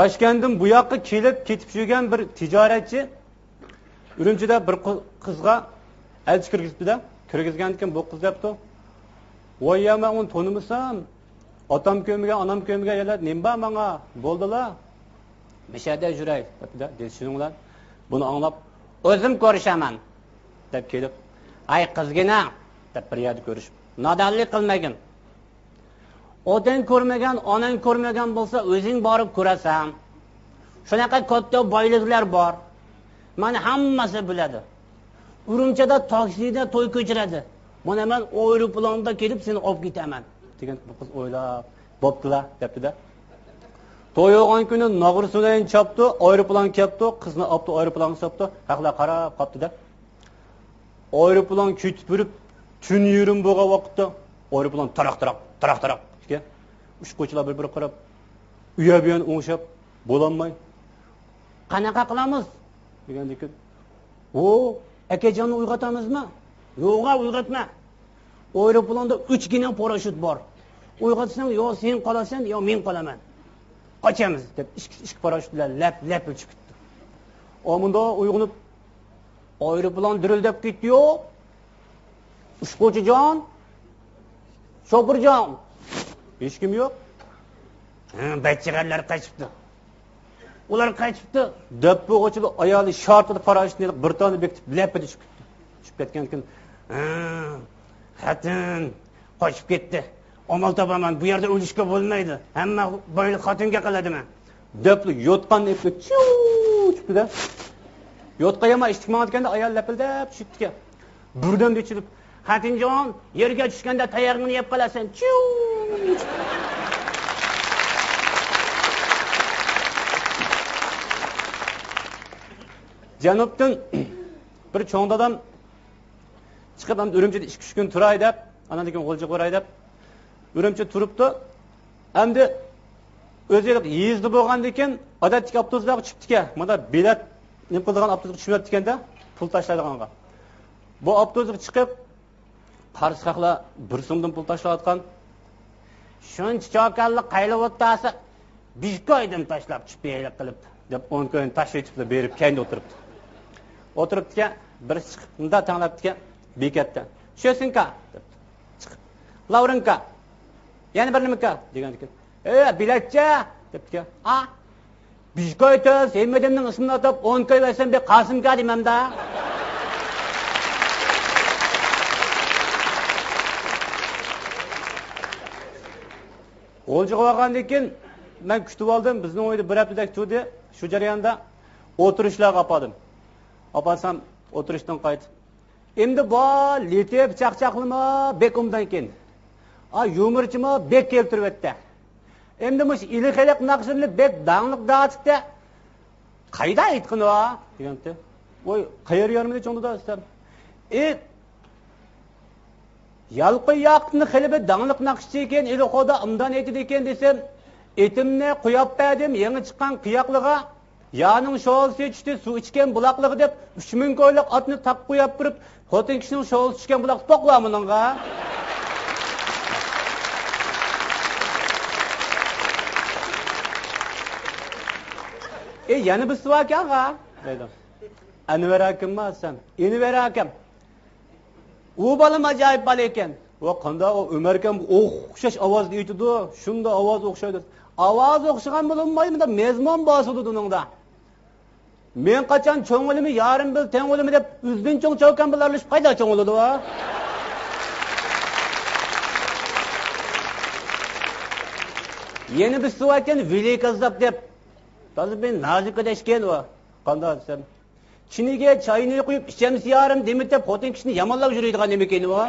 Toshkentdan bu yoqqa kelib ketib yurgan bir tijoratchi Urumchida bir qizga elchi kirgizdi-da, kirgizgan ekan bu qiz debdi. "Voy, men uni tonimasam, otam ko'migan, onam ko'migan yerlar nima menga bo'ldilar? Mishada yuray" debdi. Deyishinglar. Buni anglab, "O'zim ko'rishaman" deb kelib, "Ay qizgina" deb bir yerda ko'rishib, "Nodonlik qilmagin. Otang ko'rmagan, onang ko'rmagan bo'lsa, o'zing borib ko'rasan. Shunaqa katta boyliklar bor. Mana hammasi biladi. Urumchida taksida to'y ko'chiradi. Mana men aeroplanda kelib seni olib ketaman" degan bu qiz o'ylab, "Bo'ptilar" debdi-da. To'y bo'lgan kuni Nog'irsudan chopdi, aeroplan kelibdi, qizni olibdi, aeroplanga solibdi. Haqlar qarab qopdi-da. Aeroplan ketib yurib, tun yurim bo'lgan vaqtda aeroplan taraq-taraq degan. Uchquvchilar bir-biriga qarab, uya-buyon o'ngshab, bo'lolmay, "Qanaqa qilamiz?" degandik. "O, akajonni uyg'otamizmi?" "Yo'q, uyg'otma. Aeroplanda 3 gina parashyut bor. Uyg'otsang, yo sen qolasan, yo men qolaman. Qochamiz" deb ikki parashyutlar lap uchib ketdi. Omunda uyg'onib aeroplan dirildab ketdi-yu. "Uchquvchijon, Shopirjon, hech kim yo'q. Bachchalar qochibdi. Ular qochibdi" deb bo'g'chili ayoli shartida parashyutni bir tona bekitib lapida tushib ketdi. Tushib ketgan kun, "Xotin qochib ketdi. Amal topaman. Bu yerda o'lishga bo'lmaydi. Hamma boylik xotinga qiladimi?" deb yotgan epli chiqdi-da. Yotqayama ishtiqmayotganda ayol lapildab tushibdi. Birdan dechilib, "Xotinjon, yerga tushganda tayoqni yeb qolasan." Janubdan bir cho'ng dadam chiqib ham Urumchida 2-3 kun turay deb, andan keyin G'o'lja qo'ray deb Urumchi turibdi. Endi o'ziga yezdi bo'lgandan keyin odatdagi avtobuslarga chiqibdi-ka. Mana bilet nima qiladigan avtobusga tushib ketganda pul tashlaydiganga. Bu avtobusga chiqib qarshi haqlar 1 so'mdan pul tashlayotgan. "Shuncha chokalli qayli o'ttasi Bishkoydan tashlab chiqib qilibdi" deb 10 ko'yn tashlaychibdi berib keyinda o'tiribdi. O'tiribdi-ka, bir chiqib unda tanglabdi-ka bekatdan. "Shosinka" debdi. Chiqib. "Lavrinka. Yana bir nimaka" degandik. Biletcha" debdi-ka. Bishkoyda Seymadimning ismini atab 10 ko'y versam be Qosimga demamda. G'o'lja qo'ygandan keyin men kutib oldim. Bizning uyda bir haftadak turdi. Shu jarayonda o'tirishlarga opadim. Opasam o'tirishdan qaytib. Endi bu letib chaqchaqlimi bekumdan keyin. Yumurchimi bek keltirib o'tdi. Endi mush iliqiliq naqshli bek dangliq da'atda qayda aytqini va deganda. "Voy, qayer yarmida cho'ngda istam. Yalqi yaqni xilbi dangliq naqshchi ekan, iliqoda imdan aytdi ekan desam, etimni qo'yib berdim, yangi chiqqan qiyoqliga. Ya'ning sho'lsi tushdi, suv ichgan buloqligi deb 3000 ko'yliq otni taq qo'yib turib, xotin kishining sho'lsi tushgan buloq to'qlaminingga. Yana bir suvakanga dedim. "Anvar akam sen, Enver akam. U bolam ajoyib bola ekan. Va qanda o Umar akam o'xshash ovozda aytdi, shunda ovoz o'xshaydi. Ovoz o'xshagan bo'lmaymi deb mezmon bosdi uningda. Men qachon cho'ng'ilimi yarim bil teng'ilimi deb uzdin cho'ng chavkan bilarlashib qayda cho'ng'ildi va?" Yana bir suvakan velikazdab deb Tazi ben nazik edeshken va. Qanda desem. Chiniga chayni qo'yib ichamiz yarim demitib xotin kishini yamonlab yuradigan nima ekan va?